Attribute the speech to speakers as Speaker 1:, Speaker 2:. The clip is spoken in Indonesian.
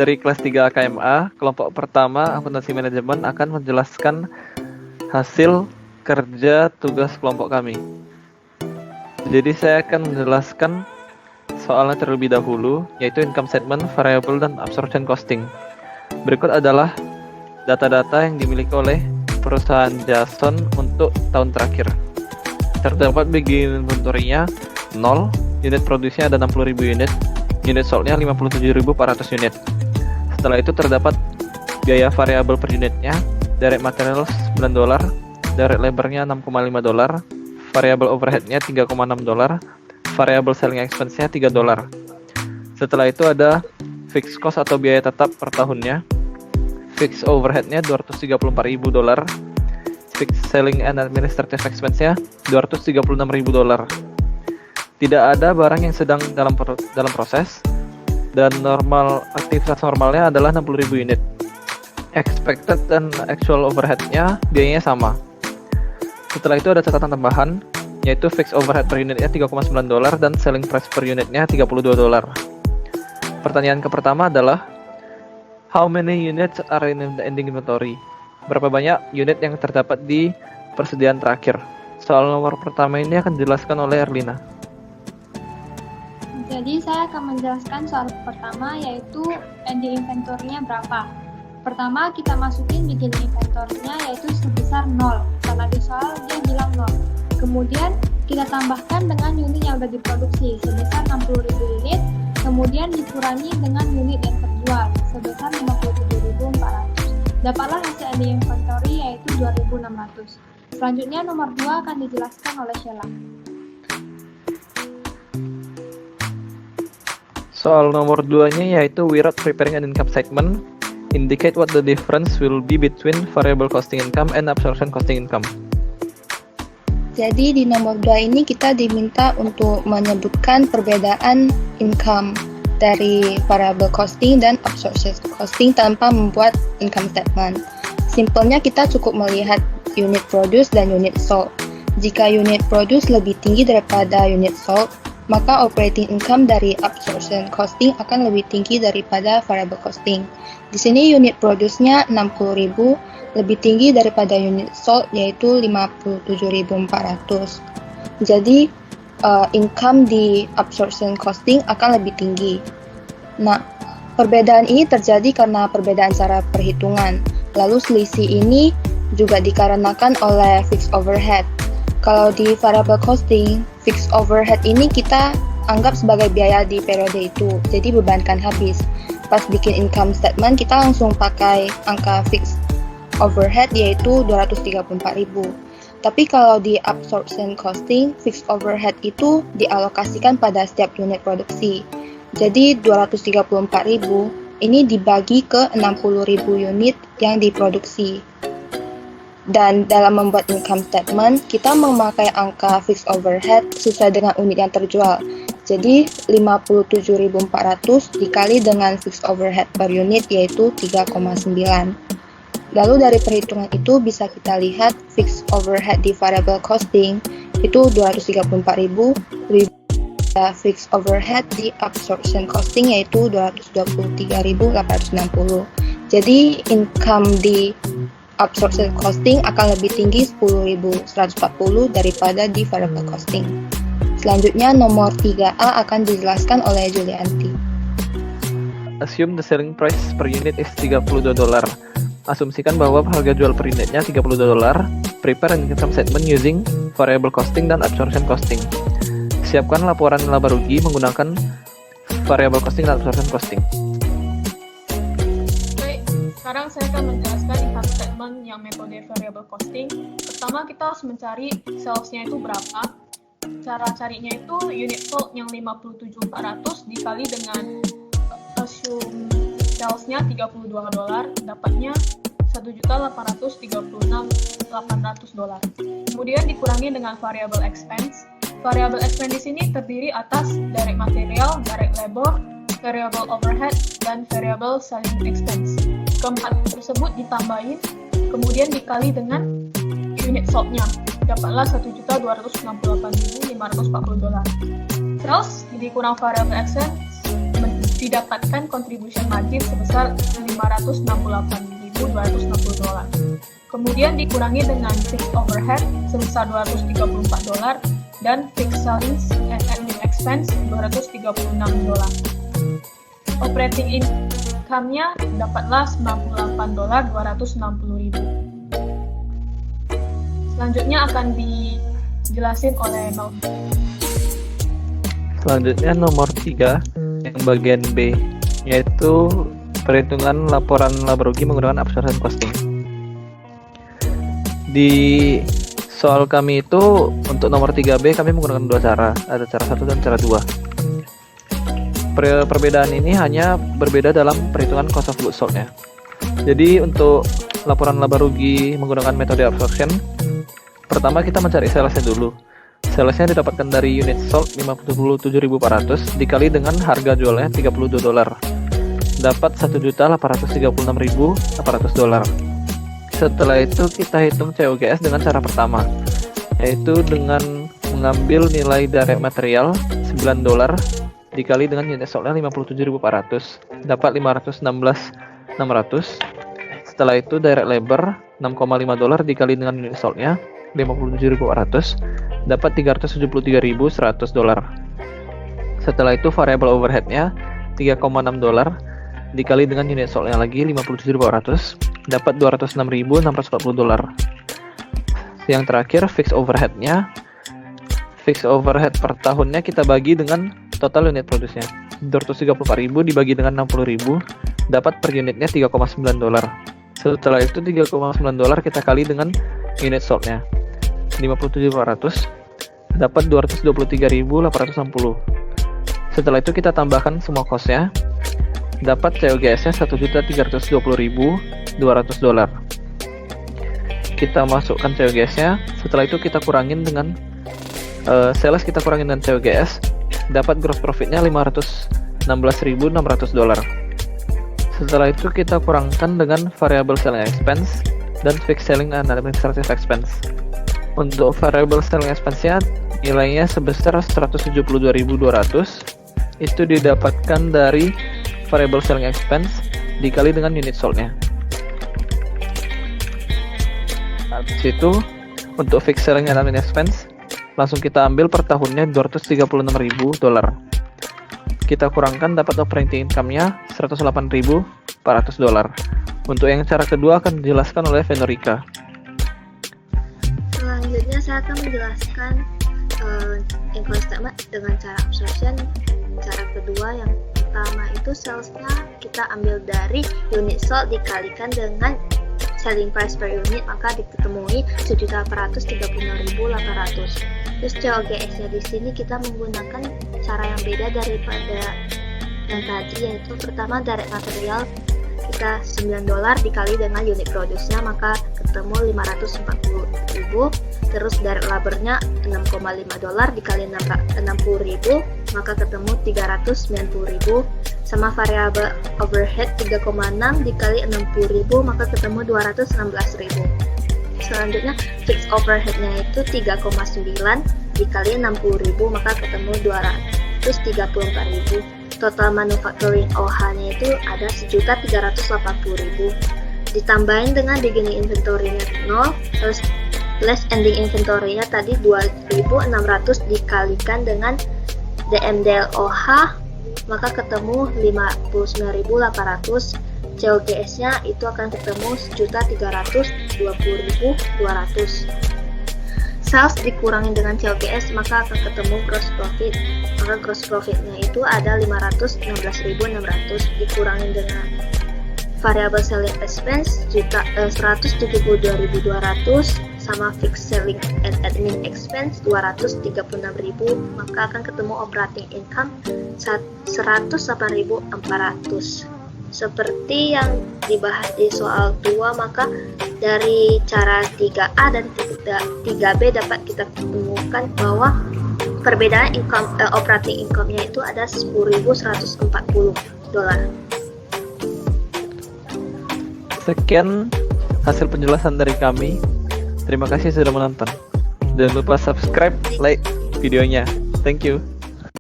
Speaker 1: Dari kelas 3 KMA, kelompok pertama akuntansi manajemen akan menjelaskan hasil kerja tugas kelompok kami. Jadi saya akan menjelaskan soalnya terlebih dahulu, yaitu income statement, variable, dan absorption costing. Berikut adalah data-data yang dimiliki oleh perusahaan Jason untuk tahun terakhir. Terdapat beginning inventory-nya 0, unit produksinya ada 60.000 unit, unit sold-nya 57.400 unit. Setelah itu terdapat biaya variabel per unitnya, direct materials $9, direct labor-nya $6,5, variable overhead-nya $3,6, variable selling expense-nya $3. Setelah itu ada fixed cost atau biaya tetap per tahunnya, fixed overhead-nya $234.000, fixed selling and administrative expense-nya $236.000. Tidak ada barang yang sedang dalam proses, dan aktivitas normalnya adalah 60.000 unit. Expected dan actual overhead-nya biayanya sama. Setelah itu ada catatan tambahan, yaitu fixed overhead per unitnya $3,9 dan selling price per unitnya $32. Pertanyaan pertama adalah, how many units are in the ending inventory? Berapa banyak unit yang terdapat di persediaan terakhir? Soal nomor pertama ini akan dijelaskan oleh Erlina.
Speaker 2: Jadi saya akan menjelaskan soal pertama, yaitu ending inventory-nya berapa. Pertama kita masukin beginning inventory-nya, yaitu sebesar 0, karena di soal dia bilang 0. Kemudian kita tambahkan dengan unit yang sudah diproduksi sebesar 60.000 unit, kemudian dikurangi dengan unit yang terjual sebesar 57.400. Dapatlah hasil ending inventory, yaitu 2.600. Selanjutnya nomor 2 akan dijelaskan oleh Sheila.
Speaker 1: Soal nomor 2-nya yaitu without preparing an income statement, indicate what the difference will be between variable costing income and absorption costing income.
Speaker 3: Jadi di nomor 2 ini kita diminta untuk menyebutkan perbedaan income dari variable costing dan absorption costing tanpa membuat income statement. Simpelnya kita cukup melihat unit produce dan unit sold. Jika unit produce lebih tinggi daripada unit sold, maka operating income dari absorption costing akan lebih tinggi daripada variable costing. Di sini unit produce-nya 60.000 lebih tinggi daripada unit sold, yaitu 57.400. Jadi income di absorption costing akan lebih tinggi. Nah, perbedaan ini terjadi karena perbedaan cara perhitungan. Lalu selisih ini juga dikarenakan oleh fixed overhead. Kalau di variable costing, fixed overhead ini kita anggap sebagai biaya di periode itu, jadi bebankan habis. Pas bikin income statement, kita langsung pakai angka fixed overhead, yaitu 234.000. Tapi kalau di absorption costing, fixed overhead itu dialokasikan pada setiap unit produksi. Jadi 234.000 ini dibagi ke 60.000 unit yang diproduksi. Dan dalam membuat income statement, kita memakai angka fixed overhead sesuai dengan unit yang terjual. Jadi 57.400 dikali dengan fixed overhead per unit, yaitu 3,9. Lalu dari perhitungan itu bisa kita lihat fixed overhead di variable costing itu 234.000, fixed overhead di absorption costing yaitu 223.860. Jadi income di absorption costing akan lebih tinggi 10.140 daripada di variable costing. Selanjutnya nomor 3A akan dijelaskan oleh Julianti.
Speaker 1: Assume the selling price per unit is $32. Asumsikan bahwa harga jual per unitnya $32. Prepare an income statement using variable costing dan absorption costing. Siapkan laporan laba rugi menggunakan variable costing dan absorption costing.
Speaker 4: Sekarang saya akan menjelaskan income statement yang metode variable costing. Pertama kita harus mencari sales-nya itu berapa. Cara carinya itu unit sold yang 57.400 dikali dengan assume sales-nya $32, dapatnya $1.836.800. Kemudian dikurangi dengan variable expense. Variable expense di sini terdiri atas direct material, direct labor, variable overhead, dan variable selling expense. Keempat tersebut ditambahin, kemudian dikali dengan unit sold-nya, dapatlah $1.268.540. Sales dikurang variable expense didapatkan contribution margin sebesar $568.260. Kemudian dikurangi dengan fixed overhead sebesar $234 dan fixed selling and admin expense $236. Operating income-nya dapatlah $98.260.000. Selanjutnya akan dijelasin oleh Nov.
Speaker 1: Selanjutnya nomor 3 yang bagian B, yaitu perhitungan laporan laba rugi menggunakan absorption costing. Di soal kami itu untuk nomor 3B kami menggunakan dua cara, ada cara 1 dan cara 2. Perbedaan ini hanya berbeda dalam perhitungan cost of goods sold-nya. Jadi untuk laporan laba rugi menggunakan metode absorption, pertama kita mencari salesnya dulu. Salesnya didapatkan dari unit sold 57.400 dikali dengan harga jualnya $32. Dapat $1.836.800. Setelah itu kita hitung COGS dengan cara pertama, yaitu dengan mengambil nilai direct material $9 dikali dengan unit sold-nya 57.400, dapat $516.600. Setelah itu direct labor $6,5 dikali dengan unit sold-nya 57.400, dapat $373.100. Setelah itu variable overhead-nya $3,6 dikali dengan unit sold-nya lagi 57.400, dapat $206.640. Yang terakhir fixed overhead-nya. Fixed overhead per tahunnya kita bagi dengan total unit produksinya. 234.000 dibagi dengan 60.000, dapat per unitnya $3,9. Setelah itu $3,9 kita kali dengan unit sold-nya 57.400, dapat 223.860. Setelah itu kita tambahkan semua cost-nya, dapat COGS-nya $1.320.200. Kita masukkan COGS-nya, setelah itu kita kurangin dengan sales, kita kurangin dengan COGS, dapat gross profit-nya $516.600. Setelah itu kita kurangkan dengan variable selling expense dan fixed selling and administrative expense. Untuk variable selling expense-nya nilainya sebesar $172.200, itu didapatkan dari variable selling expense dikali dengan unit sold-nya. Habis itu untuk fixed selling and admin expense langsung kita ambil per tahunnya $236.000. Kita kurangkan dapat operating income-nya $108.400. Untuk yang cara kedua akan dijelaskan oleh Venorika.
Speaker 3: Selanjutnya saya akan menjelaskan income statement dengan cara absorption. Cara kedua yang pertama itu salesnya kita ambil dari unit sold dikalikan dengan selling price per unit, maka diketemui $1.836.800. Terus COGS-nya di sini kita menggunakan cara yang beda daripada yang tadi, yaitu pertama direct material kita $9 dikali dengan unit produksinya, maka ketemu $540.000. Terus direct labor-nya $6,5 dikali 60.000, maka ketemu $390.000. Sama variable overhead 3,6 dikali 60.000, maka ketemu $216.000. Selanjutnya fixed overhead-nya itu 3,9 dikali 60.000, maka ketemu $234.000. Total manufacturing OH-nya itu ada $1.380.000. Ditambahin dengan beginning inventory-nya 0, terus less ending inventory-nya tadi 2.600 dikalikan dengan DMDL OH, maka ketemu 59.800. COGS-nya itu akan ketemu 1.320.200. Sales dikurangi dengan COGS, maka akan ketemu gross profit. Maka gross profit-nya itu ada 516.600 dikurangi dengan variable selling expense 172.200 sama fixed selling and admin expense 236.000, maka akan ketemu operating income 108.400. Seperti yang dibahas di soal 2, maka dari cara 3A dan 3B dapat kita temukan bahwa perbedaan operating income-nya itu ada $10.140.
Speaker 1: Sekian hasil penjelasan dari kami. Terima kasih sudah menonton. Jangan lupa subscribe, like videonya. Thank you.